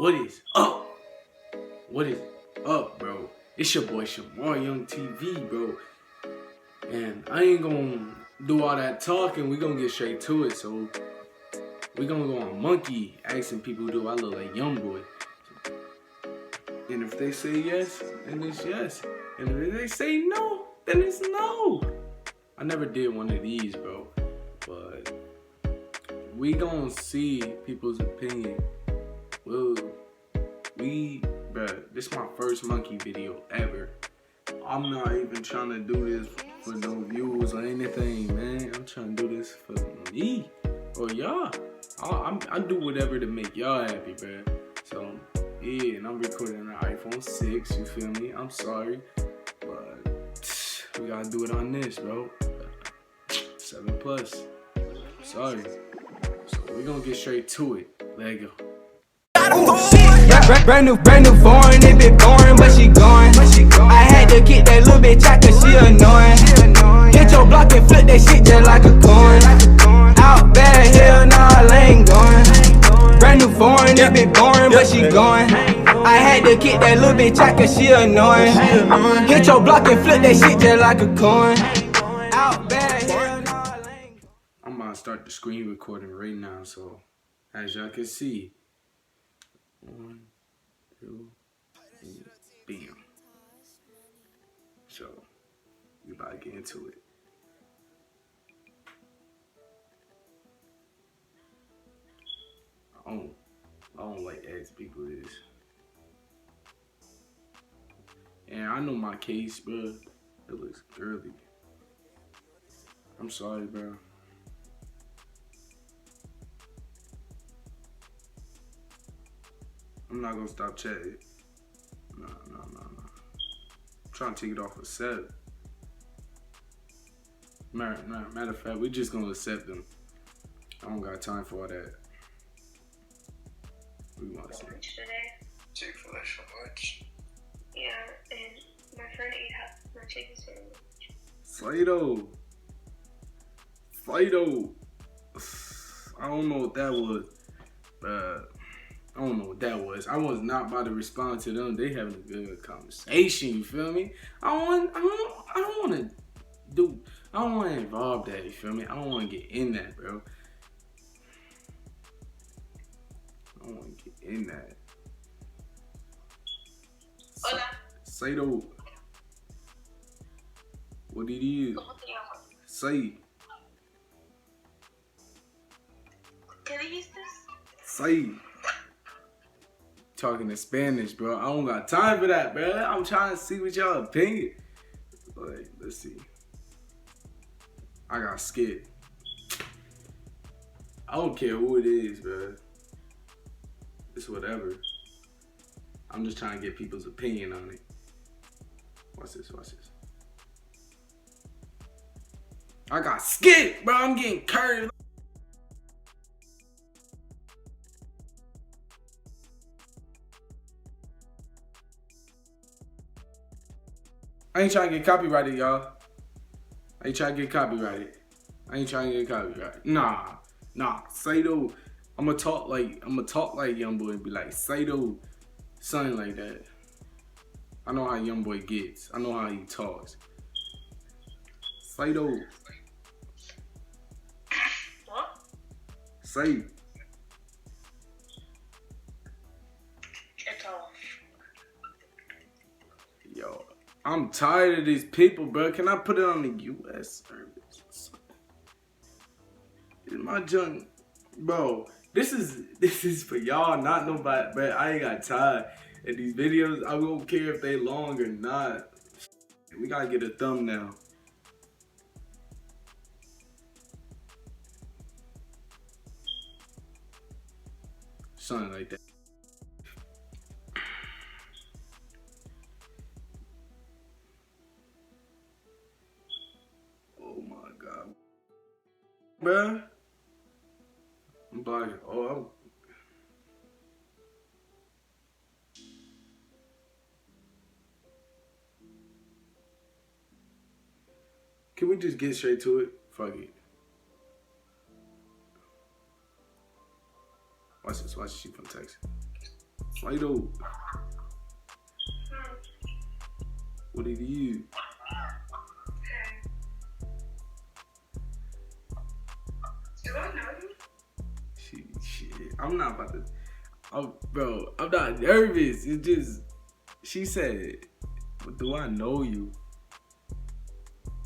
What is up? What is up, bro? It's your boy Shamar Young TV, bro. And I ain't gonna do all that talking. We gonna get straight to it. So we gonna go on Monkey asking people, do I look like Youngboy? And if they say yes, then it's yes. And if they say no, then it's no. I never did one of these, bro. But we gonna see people's opinion. Whoa. Bruh, this is my first monkey video ever. I'm not even trying to do this for no views or anything, man. I'm trying to do this for me or y'all. I do whatever to make y'all happy, bruh. So, yeah, and I'm recording an iPhone 6, you feel me? I'm sorry, but we gotta do it on this, bro. 7 Plus. Sorry. So, we gonna get straight to it. Let go. Brand new foreign, it bit boring, but she going. I had to kick that little bitch out cause she annoying. Hit your block and flip that shit just like a coin. Out bad, hell nah, I ain't going. Brand new foreign, it bit boring, but she going. I had to kick that little bitch out cause she annoying. Hit your block and flip that shit just like a coin. Out bad, hell nah, I ain't going. I'm about to start the screen recording right now, so as y'all can see. 1, 2, and bam. So, we about to get into it. I don't like asking people this. And I know my case, bro. It looks early. I'm sorry, bro. I'm not gonna stop chatting. No. I'm trying to take it off a set. Matter of fact, we just gonna accept them. I don't got time for all that. We want to see. Today. Take for that so much. Yeah, and my friend ate half my chicken sandwich. Fido. I don't know what that was. I don't know what that was. I was not about to respond to them. They having a good conversation. You feel me? I don't want to involve that. You feel me? I don't want to get in that, bro. I don't want to get in that. Hola. Saito. What it is? ¿Cómo te llamas? Say. ¿Qué dijiste? Say. Talking in Spanish, bro. I don't got time for that, bro. I'm trying to see what y'all opinion. Like, let's see. I got scared. I don't care who it is, bro. It's whatever. I'm just trying to get people's opinion on it. Watch this. I got scared, bro. I'm getting curved. I ain't trying to get copyrighted, y'all. I ain't trying to get copyrighted. Nah. Saito. I'ma talk like Youngboy and be like Saito, something like that. I know how Youngboy gets. I know how he talks. Saito. What? Say. It's off. Yo, I'm tired of these people, bro. Can I put it on the US service? It's my junk, bro. This is for y'all, not nobody. But I ain't got time. And these videos, I don't care if they long or not. We gotta get a thumbnail. Something like that. Oh my God, bruh. I'm blocking. Can we just get straight to it? Fuck it. Watch this. Watch she from Texas. Slido. What it is? Do I know you? Shit. I'm not about to. Bro, I'm not nervous. It's just, she said, do I know you?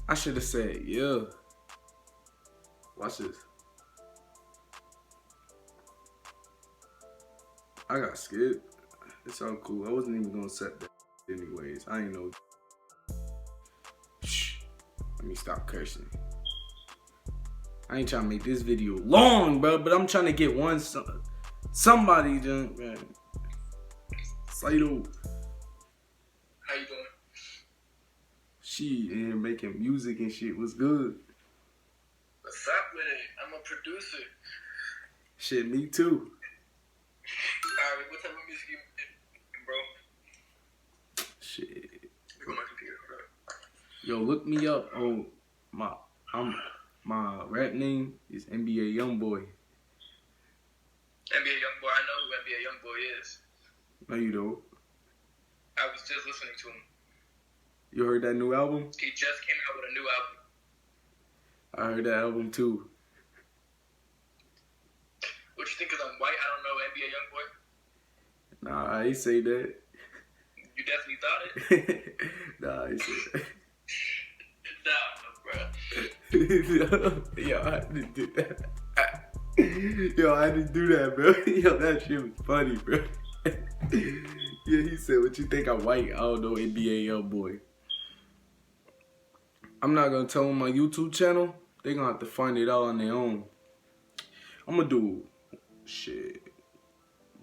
I should have said, yeah. Watch this. I got scared. It's all cool. I wasn't even gonna set that anyways. I ain't know. Shh. Let me stop cursing. I ain't trying to make this video long, bro, but I'm trying to get somebody done, man. Slido. How you doing? She in here making music and shit. What's good? What's up with it? I'm a producer. Shit, me too. Alright, what type of music you making, bro? Shit. Look on my computer. Hold up. Yo, look me up on my rap name is NBA Youngboy. NBA Youngboy, I know who NBA Youngboy is. No, you don't. I was just listening to him. You heard that new album? He just came out with a new album. I heard that album too. What you think, because I'm white, I don't know NBA Youngboy? Nah, I ain't say that. You definitely thought it. Nah, I ain't say that. Nah, bro. Yo, I didn't do that. Yo, I didn't do that, bro. Yo, that shit was funny, bro. Yeah, he said, what you think I'm white? I don't know, NBA Youngboy. I'm not gonna tell them my YouTube channel. They gonna have to find it out on their own. I'm gonna do, shit,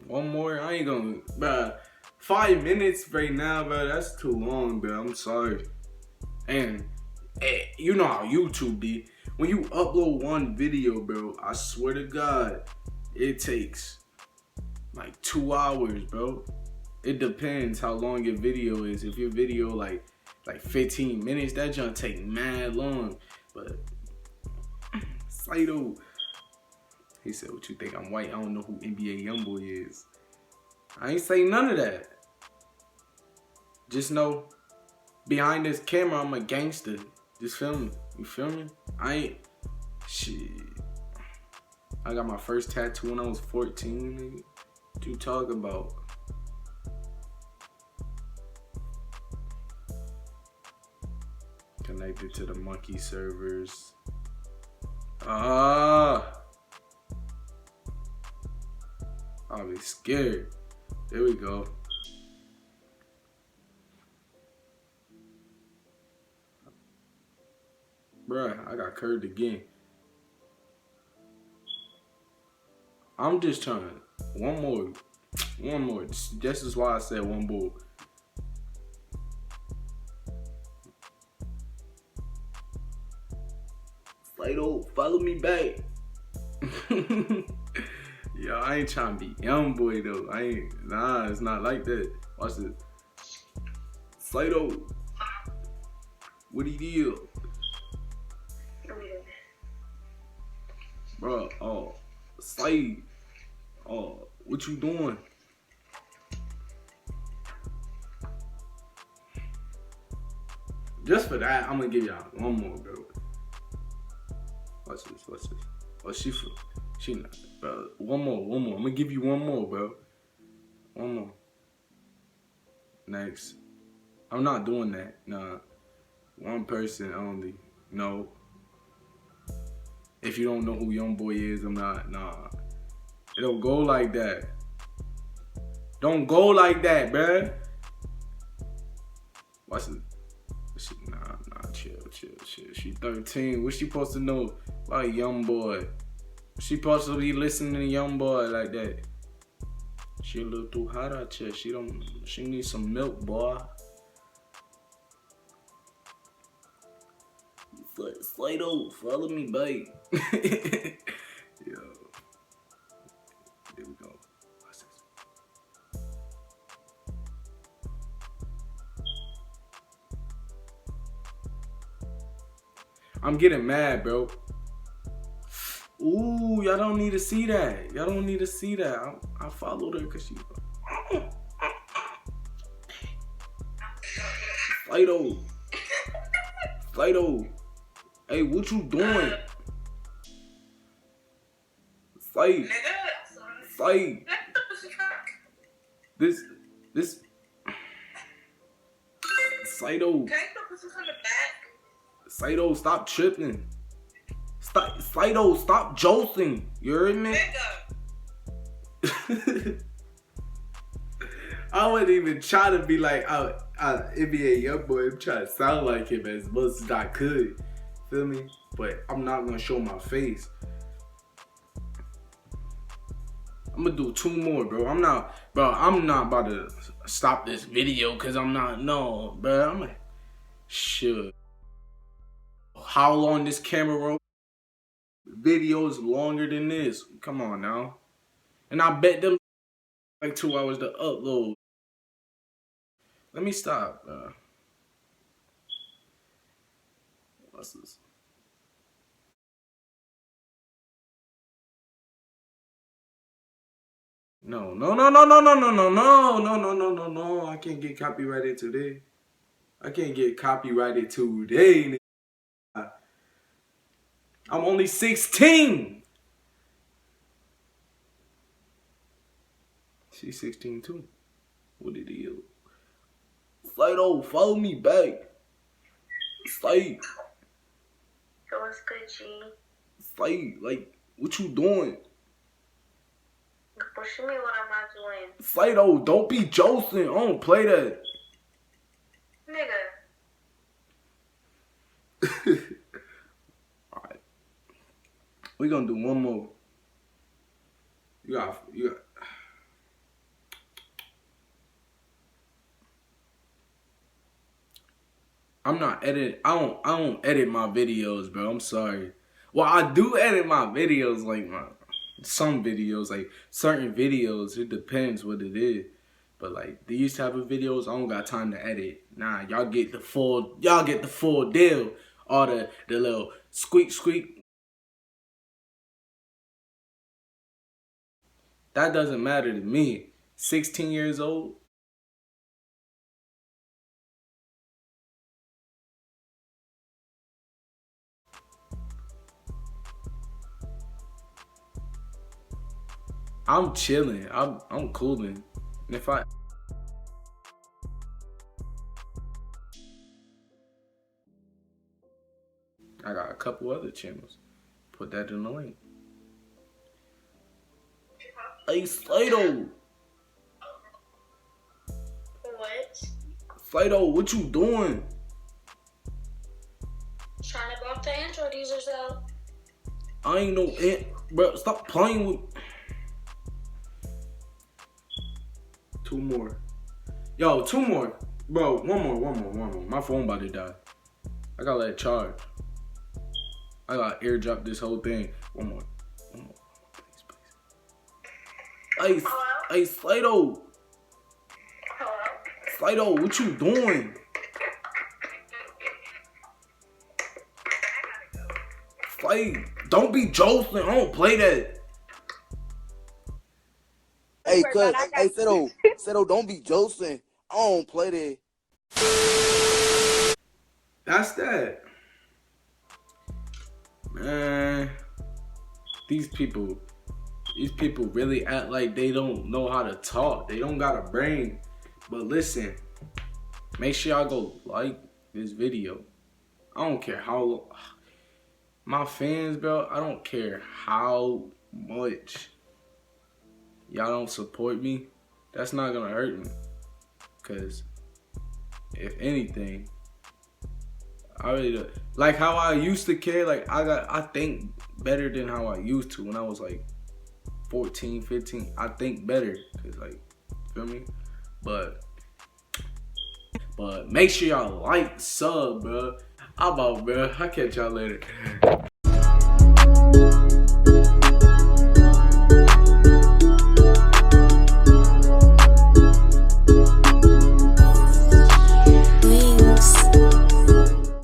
one more. I ain't gonna, bruh. 5 minutes right now, bro. That's too long, bro. I'm sorry. And you know how YouTube be. When you upload one video, bro, I swear to God, it takes like 2 hours, bro. It depends how long your video is. If your video like 15 minutes, that junk take mad long. But Slido, he said, what you think I'm white? I don't know who NBA Youngboy is. I ain't say none of that. Just know, behind this camera, I'm a gangster. Just feel me. You feel me? I ain't, shit. I got my first tattoo when I was 14, nigga. What you talking about? Connected to the monkey servers. I be scared. There we go. Bruh, I got curved again. I'm just trying. One more. This is why I said one more. Slido, follow me back. Yo, I ain't trying to be Youngboy though. Nah, it's not like that. Watch this. Slido, what do you do? Bro, Slade, what you doing? Just for that, I'm gonna give y'all one more, bro. Watch this. Oh, she not, bro. One more. I'm gonna give you one more, bro. One more. Next. I'm not doing that. Nah. One person only. No. If you don't know who Youngboy is, I'm not. Nah. It don't go like that. Don't go like that, bruh. Watch this. Nah, chill. She 13. What she supposed to know about Youngboy? She supposed to be listening to Youngboy like that. She a little too hot out here. She needs some milk, boy. Slido, follow me, babe. Yo. There we go. Watch this. I'm getting mad, bro. Ooh, y'all don't need to see that. I followed her because she... Fido. Fido. Hey, what you doing? Fight. Fight. This. Fido. Fido, stop tripping. Fido, stop jolting. You heard me? I wouldn't even try to be like NBA Youngboy. I'm trying to sound like him as much as I could. Feel me? But I'm not gonna show my face. I'm gonna do 2 more, bro. I'm not about to stop this video because I'm not, no, bro. I'm like, shit. How long this camera roll? Video is longer than this. Come on now. And I bet them like 2 hours to upload. Let me stop. What's this? No. I can't get copyrighted today. I can't get copyrighted today. I'm only 16. She's 16 too. What it is? Fido, follow me back. Fight. So what's good, G? Fight. Like, what you doing? What you mean what am I doing? Fido, don't be josting. I don't play that. Nigga. Alright. We gonna do 1 more. You got. I'm not editing. I don't edit my videos, bro. I'm sorry. Well, I do edit my videos, like some videos, like certain videos. It depends what it is. But like these type of videos, I don't got time to edit. Nah, y'all get the full deal. All the little squeak. That doesn't matter to me. 16 years old. I'm chilling. I'm cooling. And if I got a couple other channels. Put that in the link. Hey, Slato. What? Slato, what you doing? Trying to bump the Android users out. I ain't no ant, bro. Stop playing with. 2 more. Yo, 2 more. Bro, one more. My phone about to die. I gotta let it charge. I gotta airdrop this whole thing. One more. Please. Hey, Slato. Hello? Slato, what you doing? Slate, don't be jostling. I don't play that. Hey, cuz, hey, Seto, don't be jostling. I don't play that. That's that. Man, these people really act like they don't know how to talk. They don't got a brain. But listen, make sure y'all go like this video. I don't care how, my fans, bro, I don't care how much y'all don't support me. That's not gonna hurt me. Cause if anything, I really do. Like how I used to care, like I think better than how I used to when I was like 14, 15. I think better, cause like, feel me? But make sure y'all like, sub, bro. I'm out, bro. I'll catch y'all later.